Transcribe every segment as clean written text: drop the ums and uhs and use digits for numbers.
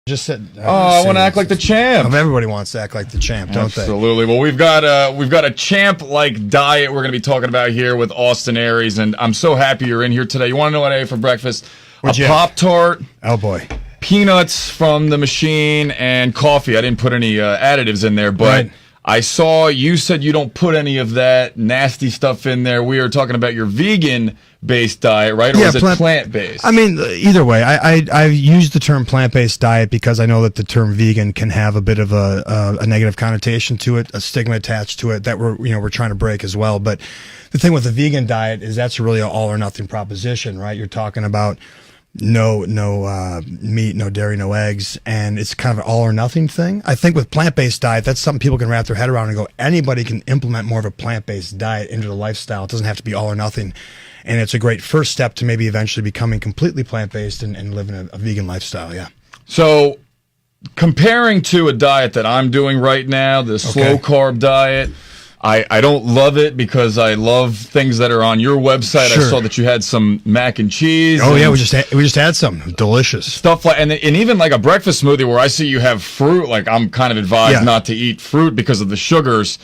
Just said. I want to act like the champ. Everybody wants to act like the champ, don't they? Absolutely. Well, we've got a champ-like diet we're going to be talking about here with Austin Aries, and I'm so happy you're in here today. You want to know what I ate for breakfast? A Pop-Tart. Oh boy. Peanuts from the machine and coffee. I didn't put any additives in there, but right. I saw you said you don't put any of that nasty stuff in there. We are talking about your vegan-based diet, right? Or is it plant-based? I mean, either way. I use the term plant-based diet because I know that the term vegan can have a bit of a negative connotation to it, a stigma attached to it that we're trying to break as well. But the thing with the vegan diet is that's really an all-or-nothing proposition, right? You're talking about no meat, no dairy, no eggs, and it's kind of an all or nothing thing. I think with plant-based diet, that's something people can wrap their head around and go, anybody can implement more of a plant-based diet into the lifestyle. It doesn't have to be all or nothing. And it's a great first step to maybe eventually becoming completely plant-based and living a vegan lifestyle, yeah. So comparing to a diet that I'm doing right now, the slow carb diet, I don't love it because I love things that are on your website. Sure. I saw that you had some mac and cheese. Oh yeah, we just had some delicious stuff and even like a breakfast smoothie where I see you have fruit. Like I'm kind of advised not to eat fruit because of the sugars.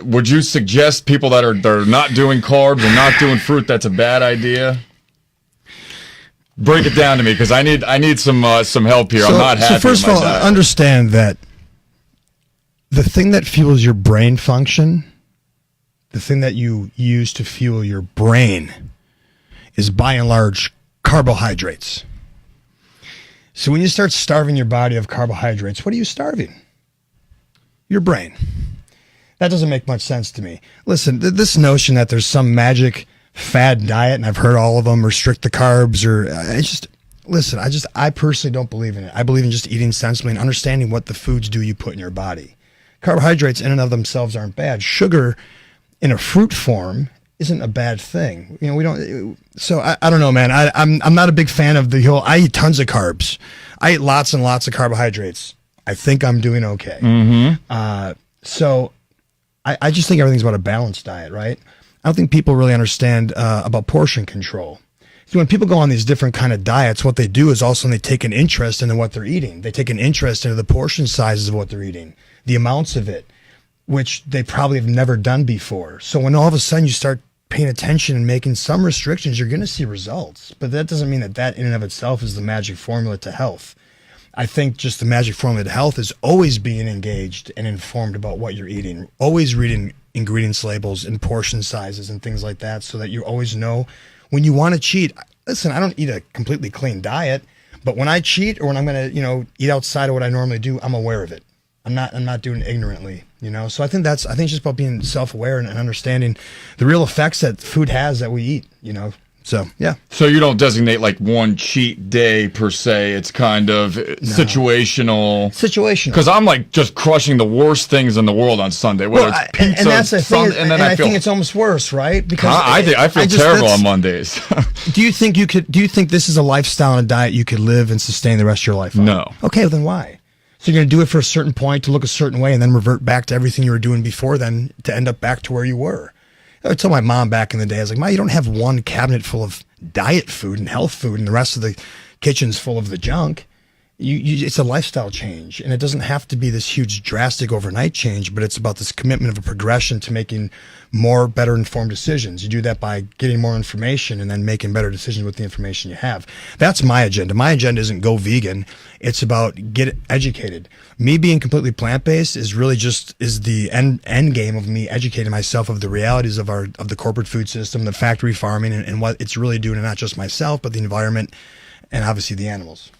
Would you suggest people that are not doing carbs and not doing fruit that's a bad idea? Break it down to me because I need some help here. I'm not happy. So first of all, understand that the thing that fuels your brain function, the thing that you use to fuel your brain, is by and large carbohydrates. So when you start starving your body of carbohydrates, what are you starving? Your brain. That doesn't make much sense to me. Listen, this notion that there's some magic fad diet, and I've heard all of them restrict the carbs, I personally don't believe in it. I believe in just eating sensibly and understanding what the foods do you put in your body. Carbohydrates in and of themselves aren't bad. Sugar in a fruit form isn't a bad thing. We don't. So I don't know, man. I'm not a big fan of the whole. I eat tons of carbs. I eat lots and lots of carbohydrates. I think I'm doing okay. Mm-hmm. So I just think everything's about a balanced diet, right? I don't think people really understand about portion control. So when people go on these different kind of diets, what they do is also they take an interest in what they're eating. They take an interest into the portion sizes of what they're eating, the amounts of it, which they probably have never done before. So when all of a sudden you start paying attention and making some restrictions, you're going to see results. But that doesn't mean that in and of itself is the magic formula to health. I think just the magic formula to health is always being engaged and informed about what you're eating, always reading ingredients labels and portion sizes and things like that so that you always know when you want to cheat. Listen, I don't eat a completely clean diet, but when I cheat or when I'm going to, eat outside of what I normally do, I'm aware of it. I'm not doing it ignorantly, So I think it's just about being self-aware and understanding the real effects that food has that we eat, So, yeah. So you don't designate like one cheat day per se. It's kind of situational. Because I'm like just crushing the worst things in the world on Sunday. Whether it's pizza, and that's the thing. And then I think it's almost worse, right? Because I feel terrible on Mondays. Do you think this is a lifestyle and a diet you could live and sustain the rest of your life on? No. Okay, well then why? So you're going to do it for a certain point to look a certain way and then revert back to everything you were doing before then to end up back to where you were. I told my mom back in the day, I was like, Ma, you don't have one cabinet full of diet food and health food and the rest of the kitchen's full of the junk. It's a lifestyle change, and it doesn't have to be this huge, drastic overnight change, but it's about this commitment of a progression to making more better informed decisions. You do that by getting more information and then making better decisions with the information you have. That's my agenda. My agenda isn't go vegan. It's about get educated. Me being completely plant-based is really is the end game of me educating myself of the realities of the corporate food system, the factory farming, and what it's really doing to not just myself, but the environment and obviously the animals.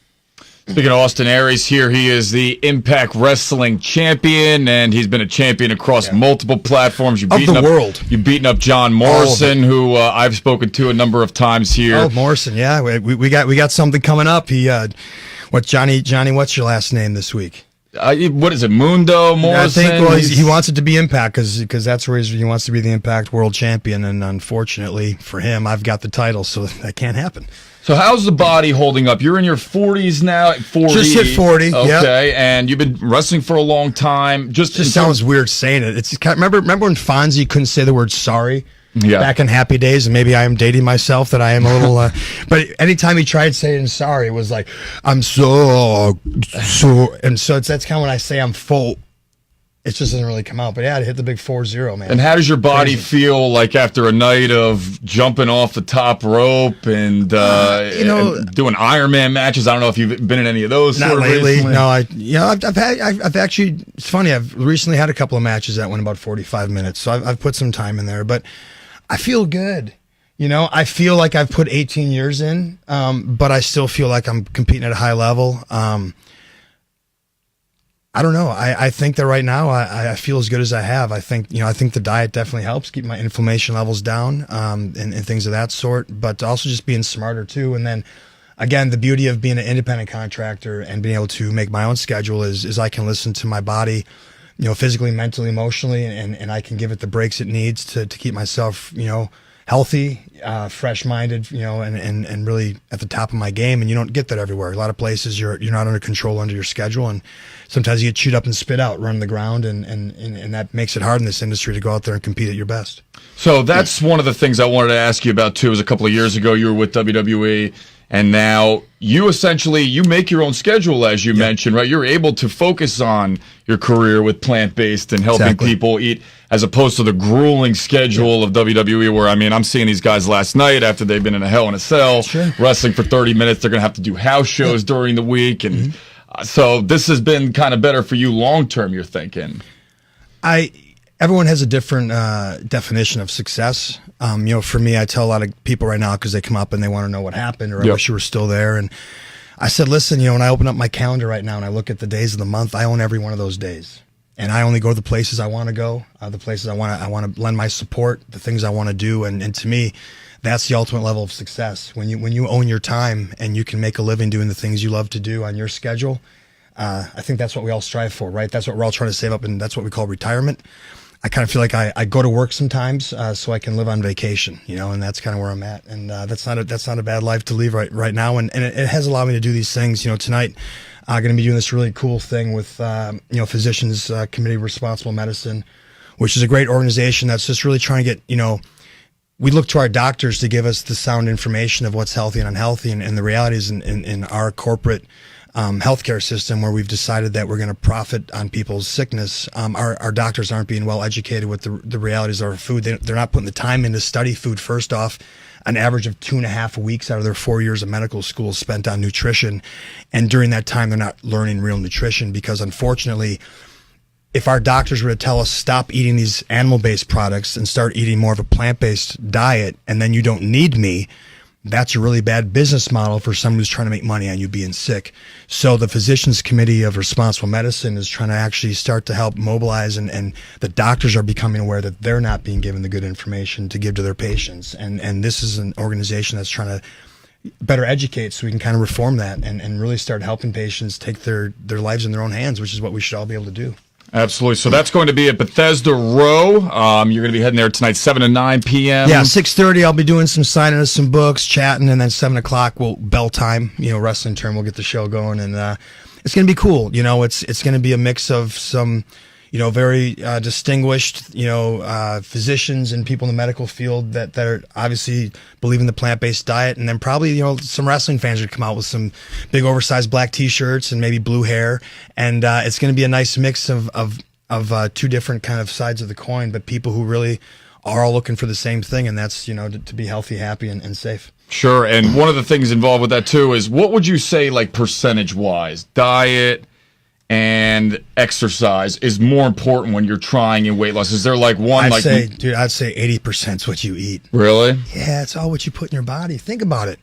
Speaking of Austin Aries here, he is the Impact Wrestling Champion, and he's been a champion across multiple platforms. You've beaten up John Morrison, who I've spoken to a number of times here. Oh, Morrison, yeah. We got something coming up. Johnny, what's your last name this week? What is it, Mundo Morrison? I think he wants it to be Impact because that's where he wants to be the Impact World Champion, and unfortunately for him, I've got the title, so that can't happen. So how's the body holding up? You're in your 40s now. 40. Just hit 40. Okay, and you've been wrestling for a long time. Just sounds weird saying it. Remember when Fonzie couldn't say the word sorry? back in happy days, and maybe I am dating myself that I am a little, but anytime he tried saying sorry, it was like, I'm so, and so that's kind of when I say I'm full. It just doesn't really come out. But yeah, it hit the big 4-0, man. And how does your body feel like after a night of jumping off the top rope and and doing Ironman matches? I don't know if you've been in any of those. Not lately. Recently. No, I've actually. It's funny. I've recently had a couple of matches that went about 45 minutes, so I've put some time in there. But I feel good. I feel like I've put 18 years in, but I still feel like I'm competing at a high level. I don't know. I think that right now I feel as good as I have. I think the diet definitely helps keep my inflammation levels down, and things of that sort, but also just being smarter too. And then again, the beauty of being an independent contractor and being able to make my own schedule is I can listen to my body, physically, mentally, emotionally, and I can give it the breaks it needs to keep myself, healthy, fresh-minded, and really at the top of my game. And you don't get that everywhere. A lot of places you're not under control under your schedule, and sometimes you get chewed up and spit out, running the ground, and that makes it hard in this industry to go out there and compete at your best. So that's one of the things I wanted to ask you about too. Is a couple of years ago you were with WWE, and now you essentially make your own schedule, as you mentioned, right? You're able to focus on your career with plant-based and helping people eat, as opposed to the grueling schedule of WWE, where I'm seeing these guys last night after they've been in a Hell in a Cell, wrestling for 30 minutes. They're going to have to do house shows during the week, and so this has been kind of better for you long term, you're thinking. Everyone has a different definition of success. For me, I tell a lot of people right now, because they come up and they want to know what happened, or I wish you were still there. And I said, listen, when I open up my calendar right now and I look at the days of the month, I own every one of those days. And I only go to the places I want to go, the places I want to lend my support, the things I want to do. And to me, that's the ultimate level of success. When you own your time and you can make a living doing the things you love to do on your schedule, I think that's what we all strive for, right? That's what we're all trying to save up, and that's what we call retirement. I kind of feel like I go to work sometimes so I can live on vacation, and that's kind of where I'm at. And that's not a bad life to leave right now. And it has allowed me to do these things. Tonight I'm going to be doing this really cool thing with Physicians Committee of Responsible Medicine, which is a great organization that's just really trying to get we look to our doctors to give us the sound information of what's healthy and unhealthy, and the reality is in our corporate healthcare system, where we've decided that we're going to profit on people's sickness. Our doctors aren't being well educated with the realities of our food. They're not putting the time in to study food. First off, an average of 2.5 weeks out of their 4 years of medical school spent on nutrition. And during that time, they're not learning real nutrition, because unfortunately, if our doctors were to tell us stop eating these animal-based products and start eating more of a plant-based diet, and then you don't need me, that's a really bad business model for someone who's trying to make money on you being sick. So the Physicians Committee of Responsible Medicine is trying to actually start to help mobilize, and the doctors are becoming aware that they're not being given the good information to give to their patients. And this is an organization that's trying to better educate, so we can kind of reform that and really start helping patients take their lives in their own hands, which is what we should all be able to do. Absolutely. So that's going to be at Bethesda Row. You're going to be heading there tonight, 7 to 9 p.m. Yeah, 6:30. I'll be doing some signing of some books, chatting, and then 7 o'clock bell time. Wrestling term. We'll get the show going, and it's going to be cool. It's going to be a mix of some, very distinguished, physicians and people in the medical field that are obviously believe in the plant-based diet, and then probably some wrestling fans would come out with some big oversized black T-shirts and maybe blue hair, and it's going to be a nice mix of two different kind of sides of the coin, but people who really are all looking for the same thing, and that's to be healthy, happy, and safe. Sure. And one of the things involved with that too is, what would you say, like, percentage-wise, diet and exercise is more important when you're trying in weight loss? Is there like one? I'd say 80% is what you eat. Really? Yeah, it's all what you put in your body. Think about it.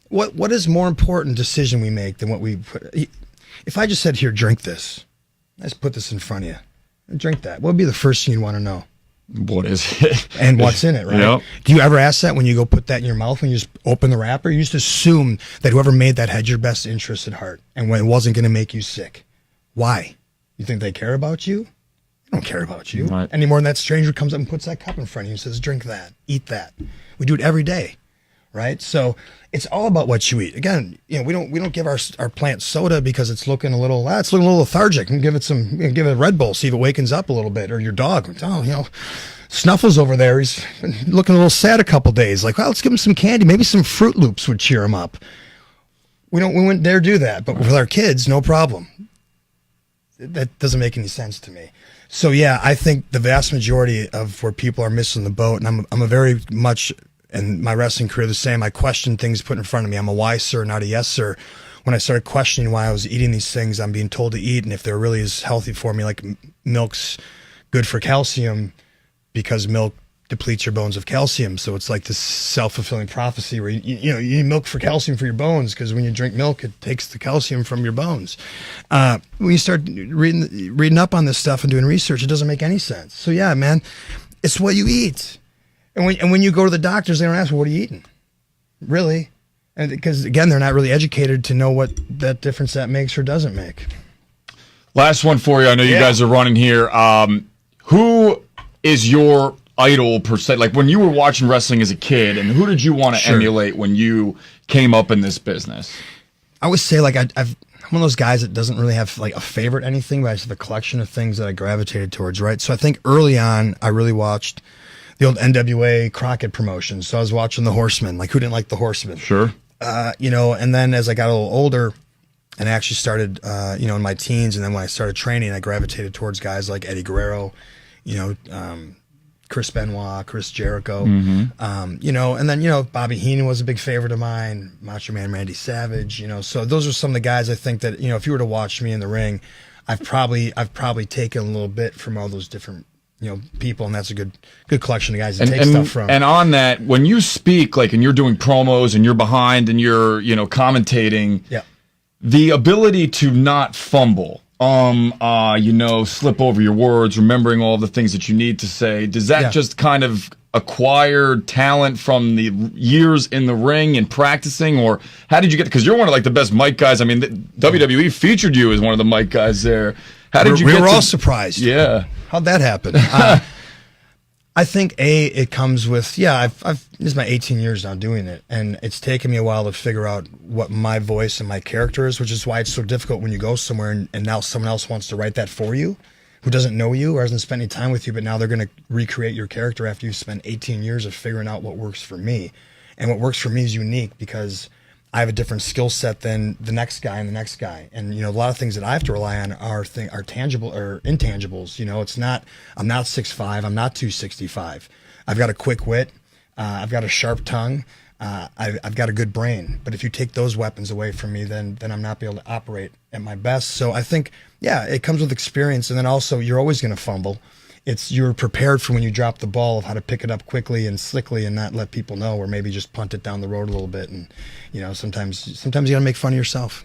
What is more important decision we make than what we put? If I just said, here, drink this. Let's put this in front of you. Drink that. What would be the first thing you'd want to know? What is it? And what's in it, right? Yep. Do you ever ask that when you go put that in your mouth, when you just open the wrapper? You just assume that whoever made that had your best interest at heart, and when it wasn't going to make you sick. Why? You think they care about you? They don't care about you. Right. Any more than that stranger comes up and puts that cup in front of you and says, drink that, eat that. We do it every day, right? So it's all about what you eat. Again, we don't give our plant soda because it's looking a little lethargic, and give it a Red Bull, see if it wakens up a little bit, or your dog, Snuffles over there, he's been looking a little sad a couple days. Like, well, let's give him some candy. Maybe some Fruit Loops would cheer him up. We wouldn't dare do that, but with our kids, no problem. That doesn't make any sense to me. So yeah, I think the vast majority of where people are missing the boat, and I'm a very much in my wrestling career the same. I question things put in front of me. I'm a why sir, not a yes sir. When I started questioning why I was eating these things I'm being told to eat, and if they're really as healthy for me, like milk's good for calcium because milk depletes your bones of calcium. So it's like this self-fulfilling prophecy where you need milk for calcium for your bones, because when you drink milk, it takes the calcium from your bones. When you start reading up on this stuff and doing research, it doesn't make any sense. So yeah, man, it's what you eat. And when you go to the doctors, they don't ask, well, what are you eating? Really? And because again, they're not really educated to know what that difference that makes or doesn't make. Last one for you. I know you guys are running here. Who is your idol per se? Like when you were watching wrestling as a kid, and who did you want to emulate when you came up in this business? I would say like I'm one of those guys that doesn't really have like a favorite anything, but I just have a collection of things that I gravitated towards, right? So I think early on, I really watched the old NWA Crockett promotions. So I was watching the Horsemen. Like, who didn't like the Horsemen? Sure. And then as I got a little older and I actually started, in my teens, and then when I started training, I gravitated towards guys like Eddie Guerrero, Chris Benoit, Chris Jericho, and then, Bobby Heenan was a big favorite of mine, Macho Man Randy Savage, so those are some of the guys I think that, if you were to watch me in the ring, I've probably taken a little bit from all those different people, and that's a good collection of guys to take stuff from. And on that, when you speak, like, and you're doing promos and you're behind and you're, commentating, the ability to not fumble, slip over your words, remembering all the things that you need to say, does that just kind of acquired talent from the years in the ring and practicing, or how did you get? Because you're one of like the best mic guys. I mean, WWE featured you as one of the mic guys there. How did you? We were all surprised. Yeah, how'd that happen? I think it comes with this is my 18 years now doing it, and it's taken me a while to figure out what my voice and my character is, which is why it's so difficult when you go somewhere and now someone else wants to write that for you, who doesn't know you or hasn't spent any time with you, but now they're going to recreate your character after you've spent 18 years of figuring out what works for me. And what works for me is unique because I have a different skill set than the next guy and the next guy. And, a lot of things that I have to rely on are tangible or intangibles. I'm not 6'5", I'm not 265. I've got a quick wit. I've got a sharp tongue. I've got a good brain. But if you take those weapons away from me, then I'm not be able to operate at my best. So I think, it comes with experience. And then also you're always going to fumble. You're prepared for when you drop the ball of how to pick it up quickly and slickly and not let people know, or maybe just punt it down the road a little bit. And, sometimes you got to make fun of yourself.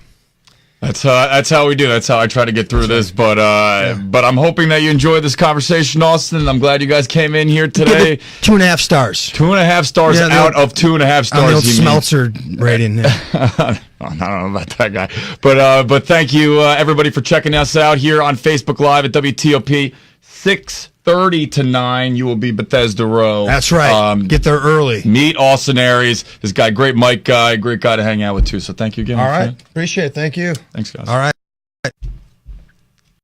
That's how we do. That's how I try to get through this. But I'm hoping that you enjoyed this conversation, Austin. I'm glad you guys came in here today. 2.5 stars. 2.5 stars out of 2.5 stars. The Smeltzer rating. I don't know about that guy. But thank you, everybody, for checking us out here on Facebook Live at WTOP. 6:30 to 9, you will be Bethesda Row. That's right. Get there early. Meet Austin Aries. This guy, great mic guy, great guy to hang out with too. So thank you again. All right. Appreciate it. Thank you. Thanks, guys. All right.